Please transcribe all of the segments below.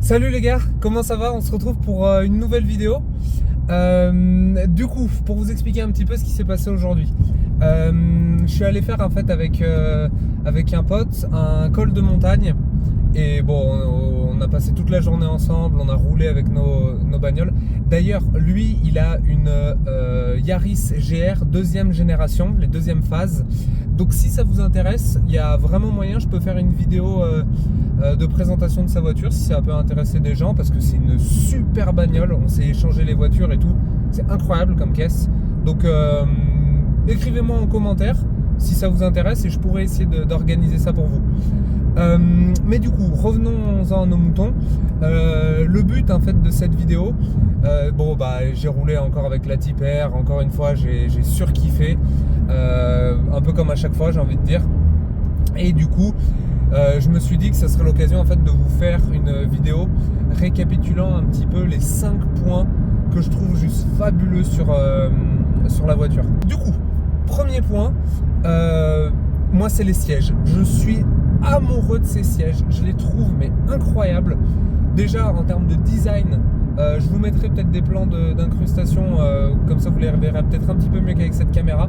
Salut les gars, comment ça va? On se retrouve pour une nouvelle vidéo. Du coup, pour vous expliquer un petit peu ce qui s'est passé aujourd'hui, je suis allé faire en fait avec un pote un col de montagne. Et bon, on a passé toute la journée ensemble, on a roulé avec nos bagnoles. D'ailleurs, lui, il a une Yaris GR deuxième génération, les deuxièmes phases. Donc si ça vous intéresse, il y a vraiment moyen, je peux faire une vidéo de présentation de sa voiture si ça peut intéresser des gens, parce que c'est une super bagnole, on s'est échangé les voitures et tout, c'est incroyable comme caisse. Donc écrivez-moi en commentaire si ça vous intéresse et je pourrais essayer d'organiser ça pour vous. Mais du coup, revenons-en à nos moutons. Le but en fait de cette vidéo, j'ai roulé encore avec la Type R, encore une fois j'ai surkiffé, un peu comme à chaque fois j'ai envie de dire. Et du coup, je me suis dit que ça serait l'occasion en fait de vous faire une vidéo récapitulant un petit peu les 5 points que je trouve juste fabuleux sur la voiture. Du coup, premier point, moi c'est les sièges. Je suis amoureux de ces sièges, je les trouve mais incroyables. Déjà en termes de design, je vous mettrai peut-être des plans d'incrustation, comme ça vous les reverrez peut-être un petit peu mieux qu'avec cette caméra.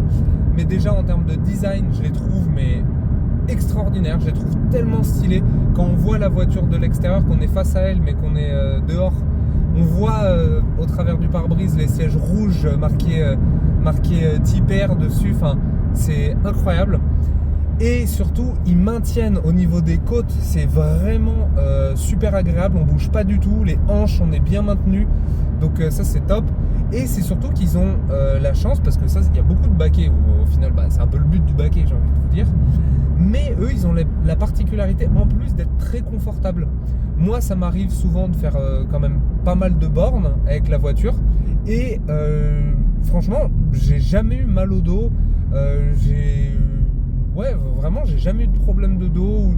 Mais déjà en termes de design, je les trouve mais extraordinaires, je les trouve tellement stylés. Quand on voit la voiture de l'extérieur, qu'on est face à elle mais qu'on est dehors, on voit au travers du pare-brise les sièges rouges marqués Type R dessus, enfin c'est incroyable. Et surtout, ils maintiennent au niveau des côtes, c'est vraiment super agréable, on bouge pas du tout, les hanches on est bien maintenu, donc ça c'est top. Et c'est surtout qu'ils ont la chance, parce que ça, il y a beaucoup de baquets, au final c'est un peu le but du baquet, j'ai envie de vous dire. Mais eux, ils ont la particularité en plus d'être très confortables. Moi, ça m'arrive souvent de faire quand même pas mal de bornes avec la voiture. Et franchement, j'ai jamais eu mal au dos. Vraiment, j'ai jamais eu de problème de dos ou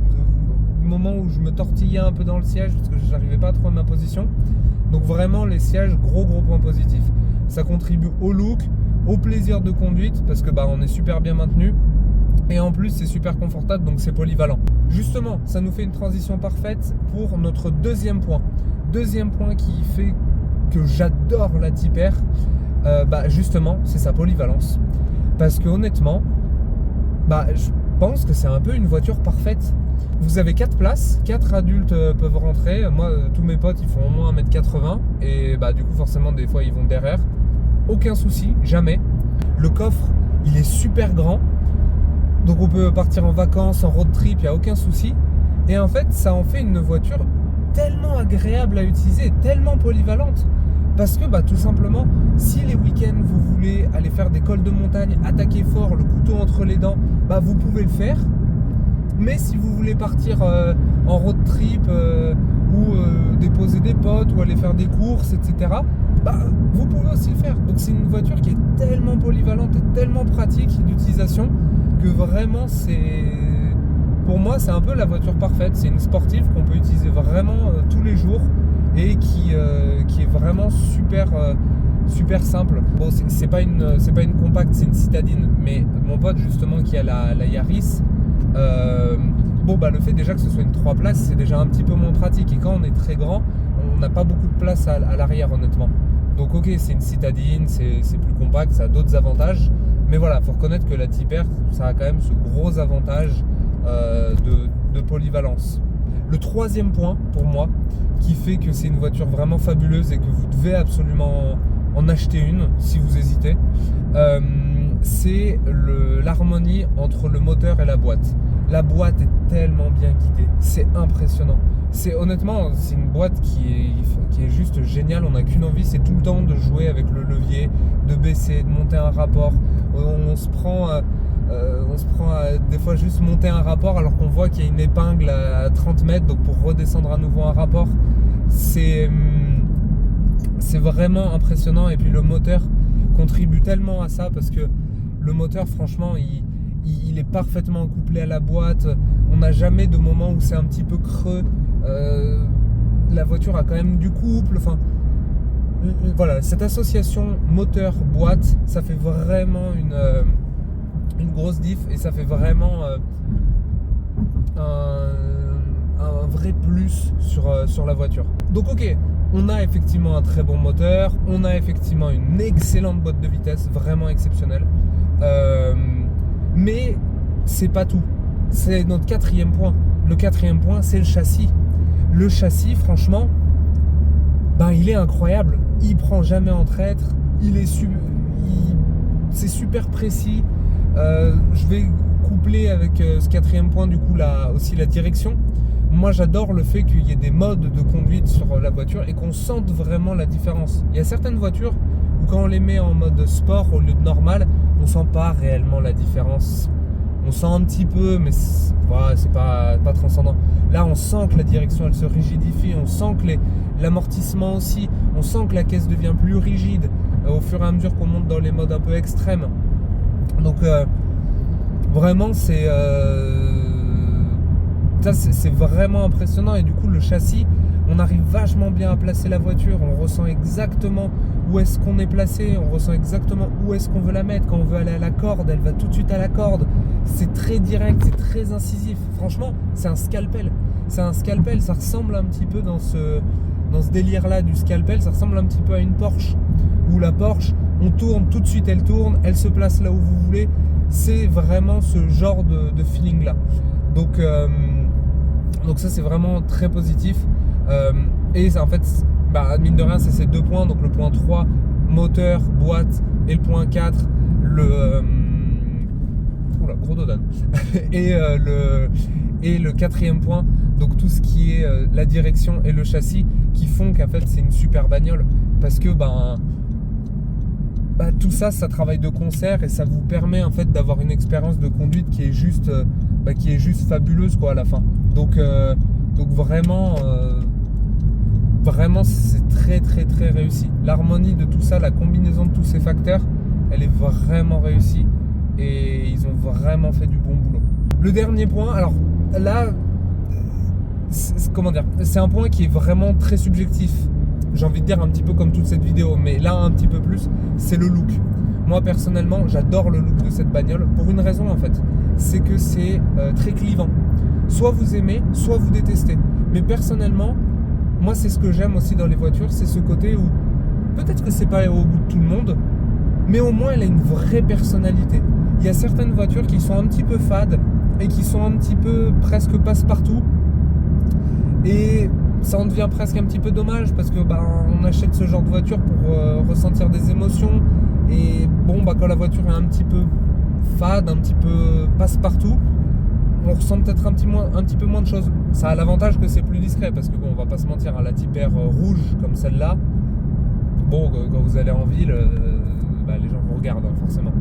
de moment où je me tortillais un peu dans le siège parce que j'arrivais pas à trouver ma position. Donc vraiment, les sièges, gros point positif. Ça contribue au look, au plaisir de conduite parce que on est super bien maintenu. Et en plus, c'est super confortable, donc c'est polyvalent. Justement, ça nous fait une transition parfaite pour notre deuxième point. Deuxième point qui fait que j'adore la Type R, justement, c'est sa polyvalence. Parce que honnêtement, je pense que c'est un peu une voiture parfaite. Vous avez 4 places, 4 adultes peuvent rentrer. Moi, tous mes potes, ils font au moins 1m80. Et du coup, forcément, des fois, ils vont derrière. Aucun souci, jamais. Le coffre, il est super grand. Donc on peut partir en vacances, en road trip, il n'y a aucun souci. Et en fait, ça en fait une voiture tellement agréable à utiliser, tellement polyvalente. Parce que tout simplement, si les week-ends vous voulez aller faire des cols de montagne, attaquer fort, le couteau entre les dents, vous pouvez le faire. Mais si vous voulez partir en road trip ou déposer des potes ou aller faire des courses, etc., vous pouvez aussi le faire. Donc c'est une voiture qui est tellement polyvalente et tellement pratique d'utilisation que vraiment pour moi c'est un peu la voiture parfaite. C'est une sportive qu'on peut utiliser vraiment tous les jours et qui est vraiment super simple. Bon, c'est pas une compacte, c'est une citadine, mais mon pote justement qui a la Yaris, le fait déjà que ce soit une 3 places, c'est déjà un petit peu moins pratique. Et quand on est très grand, on n'a pas beaucoup de place à l'arrière honnêtement. Donc ok, c'est une citadine, c'est plus compact, ça a d'autres avantages. Mais voilà, faut reconnaître que la Type R, ça a quand même ce gros avantage de polyvalence. Le troisième point pour moi, qui fait que c'est une voiture vraiment fabuleuse et que vous devez absolument en acheter une si vous hésitez, c'est l'harmonie entre le moteur et la boîte. La boîte est tellement bien guidée, c'est impressionnant. Honnêtement, c'est une boîte qui est juste géniale. On n'a qu'une envie, c'est tout le temps de jouer avec le levier, de baisser, de monter un rapport. On se prend à des fois juste monter un rapport alors qu'on voit qu'il y a une épingle à 30 mètres. Donc pour redescendre à nouveau un rapport, c'est vraiment impressionnant. Et puis le moteur contribue tellement à ça parce que le moteur, franchement, il est parfaitement couplé à la boîte. On n'a jamais de moment où c'est un petit peu creux. La voiture a quand même du couple. Enfin, voilà, cette association moteur-boîte, ça fait vraiment une grosse diff et ça fait vraiment un vrai plus sur la voiture. Donc ok, on a effectivement un très bon moteur, on a effectivement une excellente boîte de vitesse, vraiment exceptionnelle. Mais c'est pas tout. C'est notre quatrième point. Le quatrième point, c'est le châssis. Le châssis, franchement, il est incroyable. Il prend jamais en traître. C'est super précis. Je vais coupler avec ce quatrième point, du coup, aussi la direction. Moi, j'adore le fait qu'il y ait des modes de conduite sur la voiture et qu'on sente vraiment la différence. Il y a certaines voitures où quand on les met en mode sport au lieu de normal, on sent pas réellement la différence. On sent un petit peu, mais c'est pas transcendant. Là, on sent que la direction, elle se rigidifie. On sent que l'amortissement aussi. On sent que la caisse devient plus rigide au fur et à mesure qu'on monte dans les modes un peu extrêmes. Donc, vraiment, c'est vraiment impressionnant. Et du coup, le châssis, on arrive vachement bien à placer la voiture. On ressent exactement où est-ce qu'on est placé. On ressent exactement où est-ce qu'on veut la mettre. Quand on veut aller à la corde, elle va tout de suite à la corde. C'est très direct, c'est très incisif. Franchement, c'est un scalpel. C'est un scalpel. Ça ressemble un petit peu dans ce délire-là du scalpel. Ça ressemble un petit peu à une Porsche. Où la Porsche, on tourne, tout de suite elle tourne. Elle se place là où vous voulez. C'est vraiment ce genre de feeling-là. Donc ça, c'est vraiment très positif. Et en fait, mine de rien, c'est ces deux points. Donc le point 3, moteur, boîte, et le point 4, gros dodan. et le quatrième point, donc tout ce qui est la direction et le châssis, qui font qu'en fait c'est une super bagnole. Parce que tout ça travaille de concert et ça vous permet en fait d'avoir une expérience de conduite qui est juste fabuleuse, quoi, à la fin. Donc vraiment c'est très très très réussi. L'harmonie de tout ça, la combinaison de tous ces facteurs, elle est vraiment réussie et ils ont vraiment fait du bon boulot. Le dernier point, alors là, c'est un point qui est vraiment très subjectif. J'ai envie de dire un petit peu comme toute cette vidéo, mais là un petit peu plus, c'est le look. Moi personnellement, j'adore le look de cette bagnole pour une raison en fait, c'est que c'est très clivant. Soit vous aimez, soit vous détestez. Mais personnellement, moi c'est ce que j'aime aussi dans les voitures, c'est ce côté où peut-être que c'est pas au goût de tout le monde, mais au moins elle a une vraie personnalité. Il y a certaines voitures qui sont un petit peu fades et qui sont un petit peu presque passe-partout. Et ça en devient presque un petit peu dommage parce que on achète ce genre de voiture pour ressentir des émotions. Et quand la voiture est un petit peu fade, un petit peu passe-partout, on ressent peut-être un petit peu moins de choses. Ça a l'avantage que c'est plus discret parce que on va pas se mentir, la Type R rouge comme celle-là, quand vous allez en ville, les gens vous regardent forcément.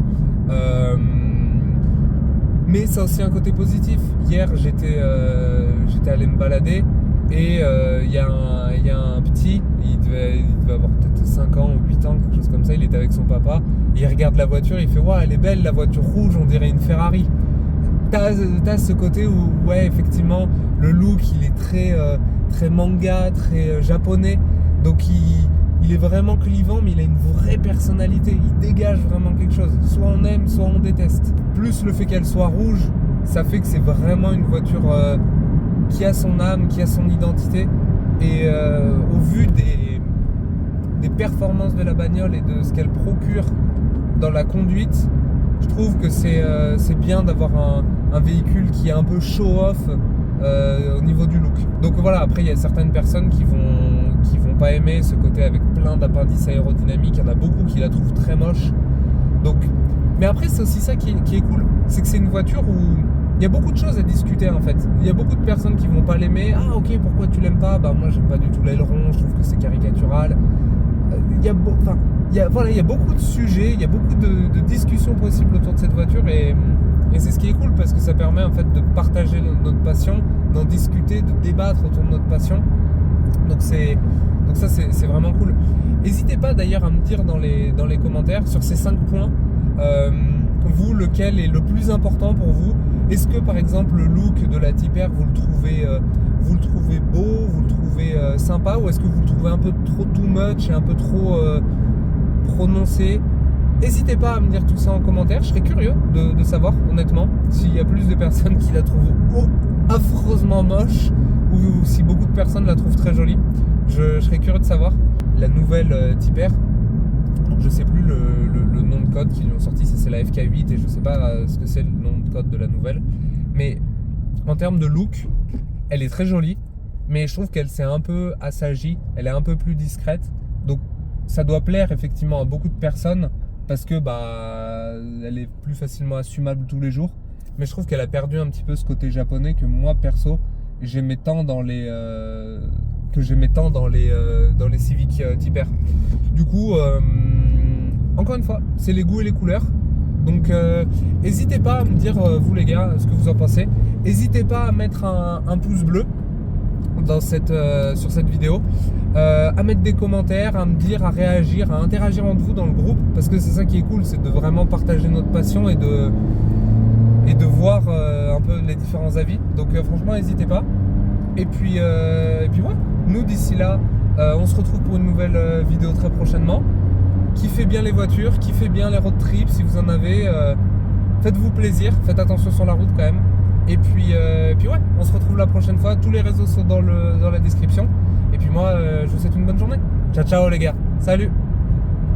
Mais ça a aussi un côté positif. Hier j'étais allé me balader et il y a un petit, il devait avoir peut-être 5 ans ou 8 ans, quelque chose comme ça, il était avec son papa et il regarde la voiture, il fait « Waouh, elle est belle la voiture rouge, on dirait une Ferrari ». T'as ce côté où, ouais, effectivement, le look, il est très manga, très japonais. Donc, il est vraiment clivant, mais il a une vraie personnalité. Il dégage vraiment quelque chose. Soit on aime, soit on déteste. Plus le fait qu'elle soit rouge, ça fait que c'est vraiment une voiture qui a son âme, qui a son identité. Et au vu des performances de la bagnole et de ce qu'elle procure dans la conduite, je trouve que c'est bien d'avoir un véhicule qui est un peu show-off au niveau du look. Donc voilà, après il y a certaines personnes qui vont pas aimer ce côté avec plein d'appendices aérodynamiques. Il y en a beaucoup qui la trouvent très moche. Donc, mais après c'est aussi ça qui est cool, c'est que c'est une voiture où il y a beaucoup de choses à discuter en fait. Il y a beaucoup de personnes qui vont pas l'aimer. Ah ok, pourquoi tu l'aimes pas? Moi j'aime pas du tout l'aileron, je trouve que c'est caricatural. Il y a beaucoup de sujets, il y a beaucoup de discussions possibles autour de cette voiture et c'est ce qui est cool parce que ça permet en fait de partager notre passion, d'en discuter, de débattre autour de notre passion. Donc ça c'est vraiment cool. N'hésitez pas d'ailleurs à me dire dans les commentaires sur ces 5 points, vous, lequel est le plus important pour vous. Est-ce que par exemple le look de la Type R, vous le trouvez beau, vous le trouvez sympa, ou est-ce que vous le trouvez un peu trop too much et un peu trop prononcé? N'hésitez pas à me dire tout ça en commentaire, je serais curieux de savoir honnêtement s'il y a plus de personnes qui la trouvent affreusement moche ou si beaucoup de personnes la trouvent très jolie. Je serais curieux de savoir. La nouvelle Tipper, je sais plus le nom de code qu'ils ont sorti, ça c'est la FK8 et je sais pas ce que c'est le nom de code de la nouvelle. Mais en termes de look, elle est très jolie, mais je trouve qu'elle s'est un peu assagie, elle est un peu plus discrète. Donc ça doit plaire effectivement à beaucoup de personnes parce que elle est plus facilement assumable tous les jours. Mais je trouve qu'elle a perdu un petit peu ce côté japonais que moi perso j'aimais tant dans les Civic Typer. Du coup, encore une fois, c'est les goûts et les couleurs. Donc n'hésitez pas à me dire, vous les gars, ce que vous en pensez. N'hésitez pas à mettre un pouce bleu sur cette vidéo, à mettre des commentaires, à me dire, à réagir, à interagir entre vous dans le groupe, parce que c'est ça qui est cool, c'est de vraiment partager notre passion et de voir un peu les différents avis. Donc franchement, n'hésitez pas. Et puis ouais, nous d'ici là, on se retrouve pour une nouvelle vidéo très prochainement. Kiffez bien les voitures, kiffez bien les road trips si vous en avez. Faites-vous plaisir, faites attention sur la route quand même. Et puis ouais, on se retrouve la prochaine fois. Tous les réseaux sont dans la description. Et puis moi, je vous souhaite une bonne journée. Ciao ciao les gars, salut.